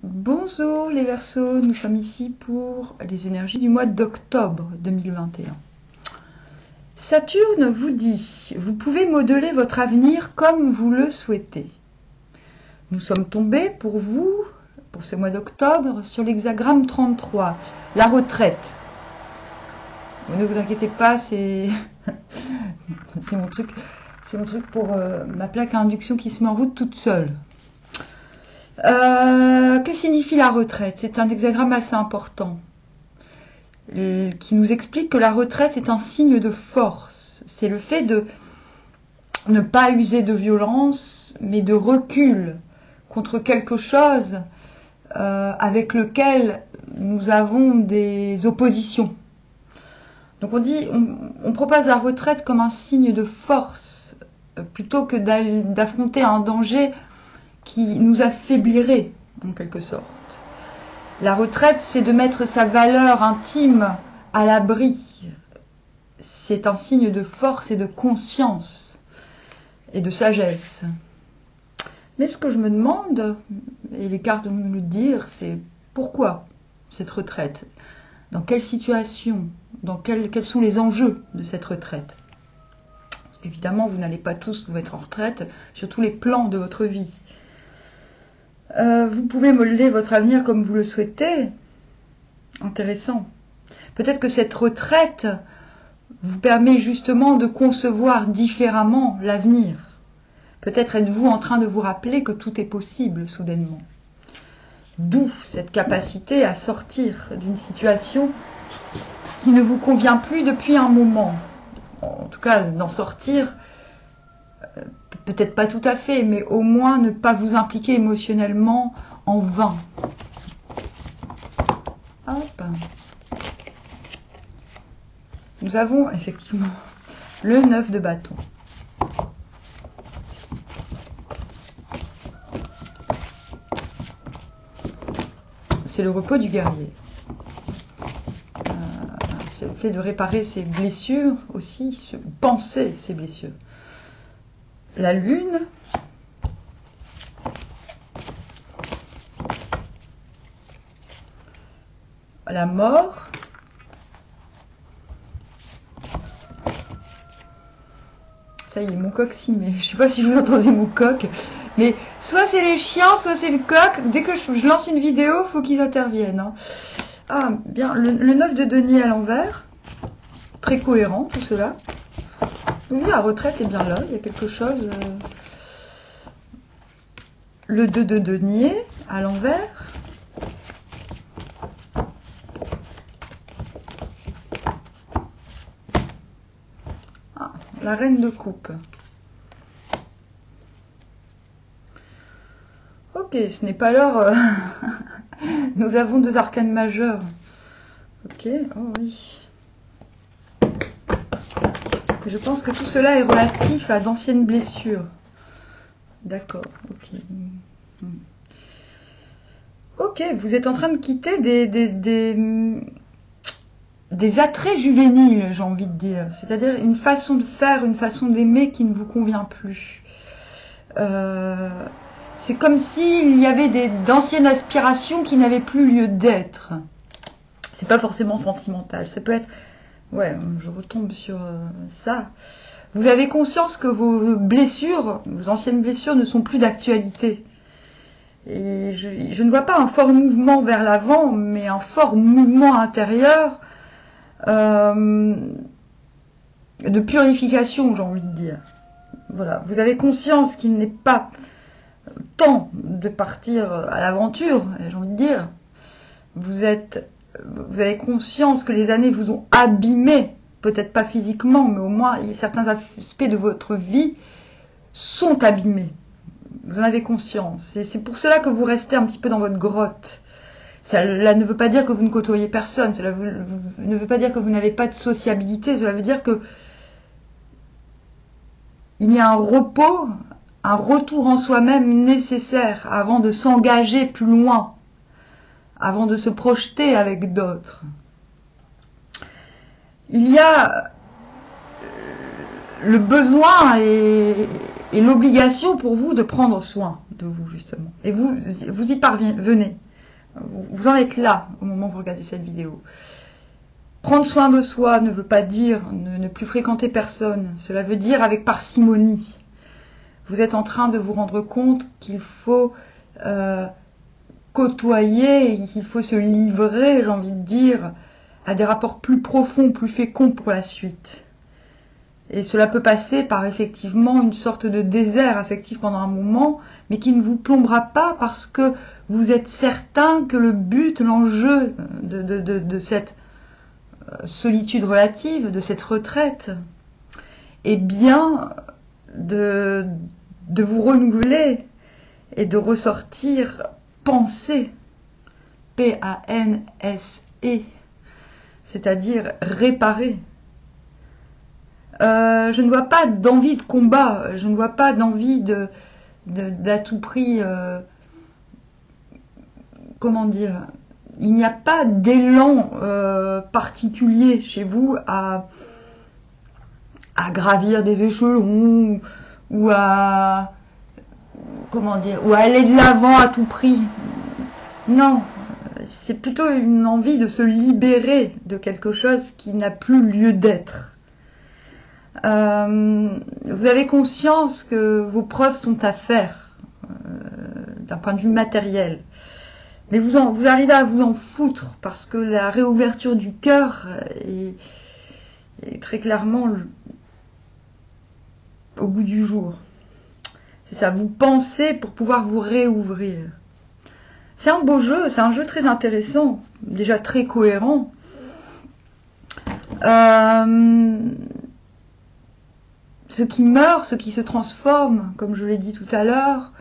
Bonjour les Verseaux, nous sommes ici pour les énergies du mois d'octobre 2021. Saturne vous dit, vous pouvez modeler votre avenir comme vous le souhaitez. Nous sommes tombés pour vous, pour ce mois d'octobre, sur l'hexagramme 33, la retraite. Ne vous inquiétez pas, c'est mon truc pour ma plaque à induction qui se met en route toute seule. Que signifie la retraite? C'est un hexagramme assez important qui nous explique que la retraite est un signe de force. C'est le fait de ne pas user de violence, mais de recul contre quelque chose avec lequel nous avons des oppositions. Donc on propose la retraite comme un signe de force, plutôt que d'affronter un danger qui nous affaiblirait, en quelque sorte. La retraite, c'est de mettre sa valeur intime à l'abri. C'est un signe de force et de conscience et de sagesse. Mais ce que je me demande, et les cartes vont nous le dire, c'est pourquoi cette retraite? Dans quelle situation? Quels sont les enjeux de cette retraite? Évidemment, vous n'allez pas tous vous mettre en retraite sur tous les plans de votre vie. Vous pouvez modeler votre avenir comme vous le souhaitez. Intéressant. Peut-être que cette retraite vous permet justement de concevoir différemment l'avenir. Peut-être êtes-vous en train de vous rappeler que tout est possible soudainement. D'où cette capacité à sortir d'une situation qui ne vous convient plus depuis un moment. En tout cas, d'en sortir, peut-être pas tout à fait, mais au moins ne pas vous impliquer émotionnellement en vain. Hop. Nous avons effectivement le 9 de bâton. C'est le repos du guerrier. C'est le fait de réparer ses blessures aussi, penser ses blessures. La lune, la mort, ça y est, mon coq s'y met. Je ne sais pas si vous entendez mon coq, mais soit c'est les chiens, soit c'est le coq. Dès que je lance une vidéo, il faut qu'ils interviennent. Hein. Ah, bien, le 9 de denier à l'envers, très cohérent tout cela. Oui, la retraite est bien là, il y a quelque chose. Le 2 de denier à l'envers. Ah, la reine de coupe. Ok, ce n'est pas l'heure. Nous avons deux arcanes majeures. Ok, oh oui. Je pense que tout cela est relatif à d'anciennes blessures. D'accord, ok. Ok, vous êtes en train de quitter des attraits juvéniles, j'ai envie de dire. C'est-à-dire une façon de faire, une façon d'aimer qui ne vous convient plus. C'est comme s'il y avait d'anciennes aspirations qui n'avaient plus lieu d'être. C'est pas forcément sentimental. Ça peut être... Ouais, je retombe sur ça. Vous avez conscience que vos blessures, vos anciennes blessures ne sont plus d'actualité. Et je ne vois pas un fort mouvement vers l'avant, mais un fort mouvement intérieur de purification, j'ai envie de dire. Voilà, vous avez conscience qu'il n'est pas temps de partir à l'aventure, j'ai envie de dire. Vous avez conscience que les années vous ont abîmé, peut-être pas physiquement, mais au moins certains aspects de votre vie sont abîmés. Vous en avez conscience. Et c'est pour cela que vous restez un petit peu dans votre grotte. Cela ne veut pas dire que vous ne côtoyez personne. Cela ne veut pas dire que vous n'avez pas de sociabilité. Cela veut dire que il y a un repos, un retour en soi-même nécessaire avant de s'engager plus loin, avant de se projeter avec d'autres. Il y a le besoin et l'obligation pour vous de prendre soin de vous, justement. Et vous y parvenez. Vous en êtes là au moment où vous regardez cette vidéo. Prendre soin de soi ne veut pas dire ne plus fréquenter personne. Cela veut dire avec parcimonie. Vous êtes en train de vous rendre compte qu'il faut côtoyer, qu'il faut se livrer, j'ai envie de dire, à des rapports plus profonds, plus féconds pour la suite. Et cela peut passer par effectivement une sorte de désert affectif pendant un moment, mais qui ne vous plombera pas parce que vous êtes certain que le but, l'enjeu de cette solitude relative, de cette retraite, est bien de vous renouveler et de ressortir pensé, P-A-N-S-E, c'est-à-dire réparer. Je ne vois pas d'envie de combat, je ne vois pas d'envie d'à tout prix, comment dire, il n'y a pas d'élan particulier chez vous à gravir des échelons ou à, comment dire, ou à aller de l'avant à tout prix. Non, c'est plutôt une envie de se libérer de quelque chose qui n'a plus lieu d'être. Vous avez conscience que vos preuves sont à faire d'un point de vue matériel. Mais vous arrivez à vous en foutre parce que la réouverture du cœur est très clairement au bout du jour. C'est ça, vous pensez pour pouvoir vous réouvrir. C'est un beau jeu, c'est un jeu très intéressant, déjà très cohérent. Ce qui meurt, ce qui se transforme, comme je l'ai dit tout à l'heure,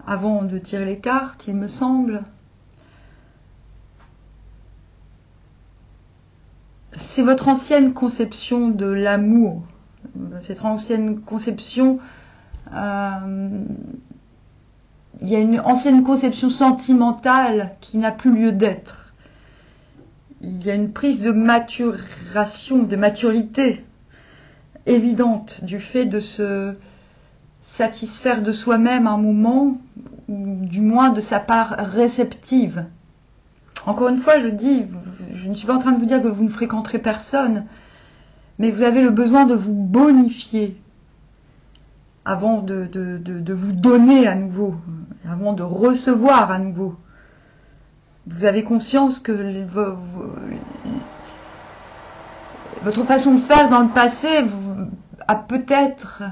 avant de tirer les cartes, il me semble, c'est votre ancienne conception de l'amour, cette ancienne conception, il y a une ancienne conception sentimentale qui n'a plus lieu d'être. Il y a une prise de maturation, de maturité évidente du fait de se satisfaire de soi-même à un moment, ou du moins de sa part réceptive. Encore une fois, je dis, je ne suis pas en train de vous dire que vous ne fréquenterez personne, mais vous avez le besoin de vous bonifier avant de vous donner à nouveau, avant de recevoir à nouveau. Vous avez conscience que votre façon de faire dans le passé a peut-être,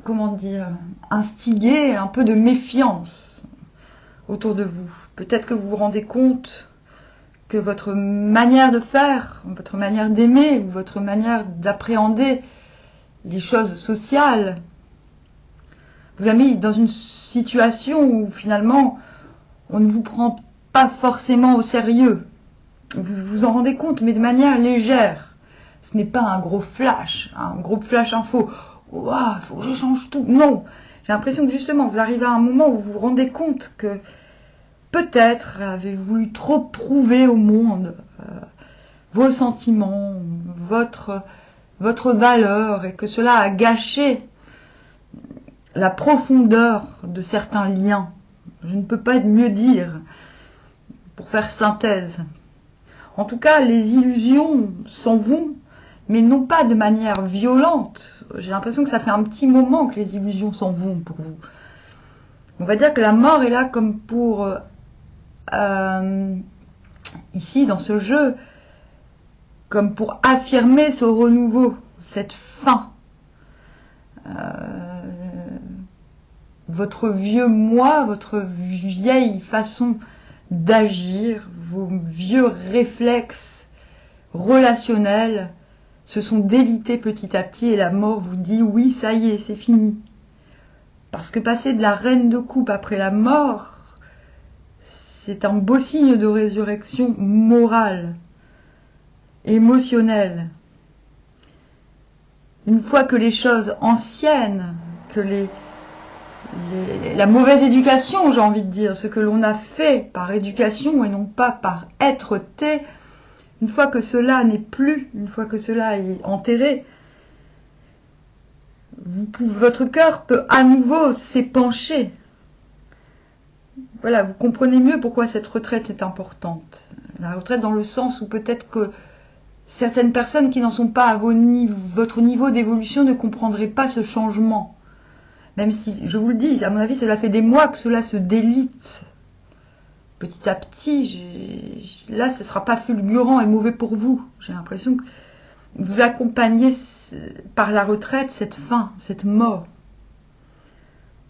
comment dire, instigué un peu de méfiance autour de vous. Peut-être que vous vous rendez compte que votre manière de faire, votre manière d'aimer, ou votre manière d'appréhender les choses sociales vous a mis dans une situation où finalement on ne vous prend pas forcément au sérieux. Vous vous en rendez compte, mais de manière légère. Ce n'est pas un gros flash info. Ouah, faut que je change tout. Non, j'ai l'impression que justement vous arrivez à un moment où vous vous rendez compte que peut-être avez-vous voulu trop prouver au monde vos sentiments, votre valeur, et que cela a gâché la profondeur de certains liens. Je ne peux pas mieux dire, pour faire synthèse. En tout cas, les illusions s'en vont, mais non pas de manière violente. J'ai l'impression que ça fait un petit moment que les illusions s'en vont pour vous. On va dire que la mort est là comme pour, ici, dans ce jeu, comme pour affirmer ce renouveau, cette fin. Votre vieux moi, votre vieille façon d'agir, vos vieux réflexes relationnels se sont délités petit à petit et la mort vous dit oui, ça y est, c'est fini. Parce que passer de la reine de coupe après la mort, c'est un beau signe de résurrection morale, émotionnelle. Une fois que les choses anciennes, que la mauvaise éducation, j'ai envie de dire, ce que l'on a fait par éducation et non pas par être-té, une fois que cela n'est plus, une fois que cela est enterré, votre cœur peut à nouveau s'épancher voilà, vous comprenez mieux pourquoi cette retraite est importante. La retraite dans le sens où peut-être que certaines personnes qui n'en sont pas à votre niveau d'évolution ne comprendraient pas ce changement. Même si, je vous le dis, à mon avis, cela fait des mois que cela se délite. Petit à petit, là, ce ne sera pas fulgurant et mauvais pour vous. J'ai l'impression que vous accompagnez par la retraite cette fin, cette mort.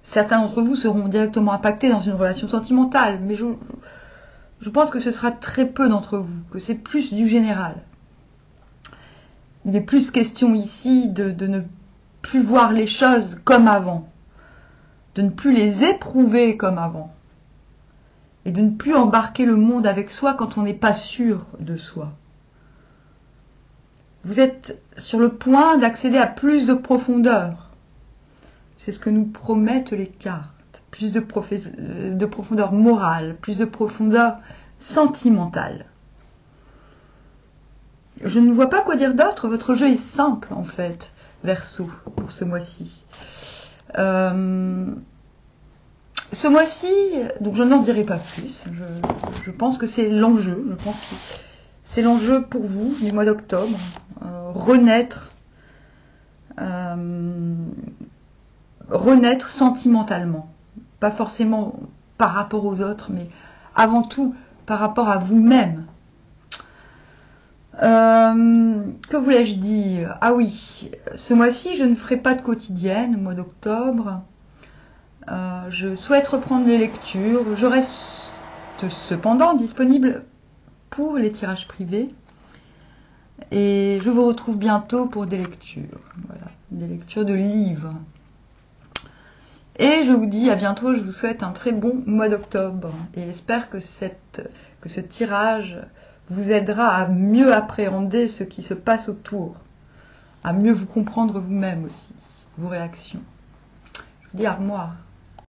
Certains d'entre vous seront directement impactés dans une relation sentimentale, mais je pense que ce sera très peu d'entre vous, que c'est plus du général. Il est plus question ici de ne plus voir les choses comme avant, de ne plus les éprouver comme avant, et de ne plus embarquer le monde avec soi quand on n'est pas sûr de soi. Vous êtes sur le point d'accéder à plus de profondeur. C'est ce que nous promettent les cartes. Plus de profondeur morale, plus de profondeur sentimentale. Je ne vois pas quoi dire d'autre. Votre jeu est simple, en fait, Verseau, pour ce mois-ci. Ce mois-ci, donc je n'en dirai pas plus. Je pense que c'est l'enjeu. Je pense que c'est l'enjeu pour vous du mois d'octobre. Renaître. Renaître sentimentalement. Pas forcément par rapport aux autres, mais avant tout par rapport à vous-même. Que voulais-je dire? Ah oui, ce mois-ci, je ne ferai pas de quotidienne, au mois d'octobre. Je souhaite reprendre les lectures. Je reste cependant disponible pour les tirages privés. Et je vous retrouve bientôt pour des lectures. Voilà, des lectures de livres. Et je vous dis à bientôt, je vous souhaite un très bon mois d'octobre. Et j'espère que ce tirage vous aidera à mieux appréhender ce qui se passe autour. À mieux vous comprendre vous-même aussi, vos réactions. Je vous dis au revoir.